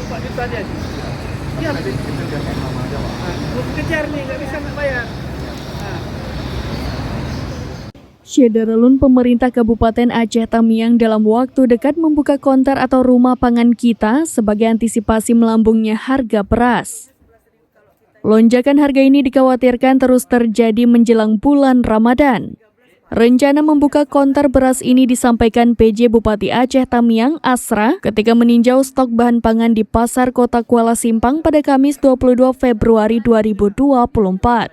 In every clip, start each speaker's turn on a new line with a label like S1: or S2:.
S1: 4 juta dia. Iya, mau kejar nih, nggak bisa nggak bayar.
S2: Syederalun pemerintah Kabupaten Aceh Tamiang dalam waktu dekat membuka konter atau rumah pangan kita sebagai antisipasi melambungnya harga beras. Lonjakan harga ini dikhawatirkan terus terjadi menjelang bulan Ramadan. Rencana membuka konter beras ini disampaikan PJ Bupati Aceh Tamiang Asra ketika meninjau stok bahan pangan di Pasar Kota Kuala Simpang pada Kamis 22 Februari 2024.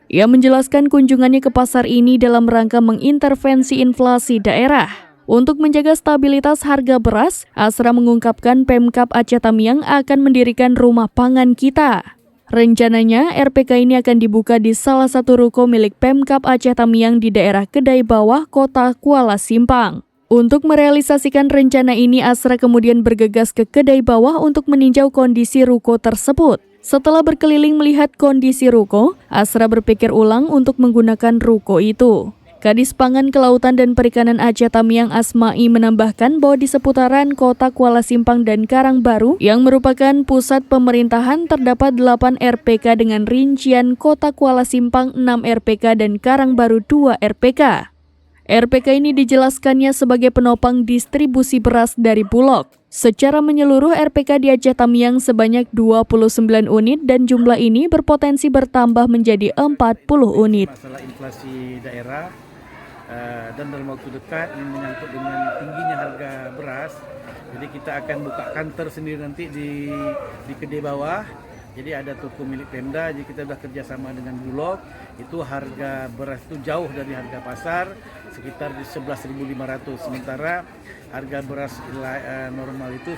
S2: Ia menjelaskan kunjungannya ke pasar ini dalam rangka mengintervensi inflasi daerah. Untuk menjaga stabilitas harga beras, Asra mengungkapkan Pemkab Aceh Tamiang akan mendirikan rumah pangan kita. Rencananya, RPK ini akan dibuka di salah satu ruko milik Pemkab Aceh Tamiang di daerah Kedai Bawah, Kota Kuala Simpang. Untuk merealisasikan rencana ini, Asra kemudian bergegas ke Kedai Bawah untuk meninjau kondisi ruko tersebut. Setelah berkeliling melihat kondisi ruko, Asra berpikir ulang untuk menggunakan ruko itu. Kadis Pangan Kelautan dan Perikanan Aceh Tamiang Asma'i menambahkan bahwa di seputaran Kota Kuala Simpang dan Karangbaru yang merupakan pusat pemerintahan terdapat 8 RPK dengan rincian Kota Kuala Simpang 6 RPK dan Karangbaru 2 RPK. RPK ini dijelaskannya sebagai penopang distribusi beras dari Bulog. Secara menyeluruh RPK di Aceh Tamiang sebanyak 29 unit dan jumlah ini berpotensi bertambah menjadi 40 unit.
S1: Masalah inflasi daerah dan dalam waktu dekat ini menyangkut dengan tingginya harga beras. Jadi kita akan buka kantor sendiri nanti di Kedai Bawah. Jadi ada toko milik Pemda, jadi kita sudah kerjasama dengan Bulog. Itu harga beras itu jauh dari harga pasar, sekitar di 11.500. Sementara harga beras normal itu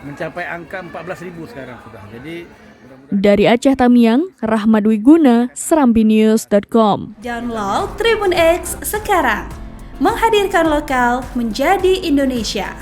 S1: mencapai angka 14.000 sekarang sudah. Jadi
S2: dari Aceh Tamiang, Rahmat Wiguna, SerambiNews.com.
S3: Download Tribun X sekarang, menghadirkan lokal menjadi Indonesia.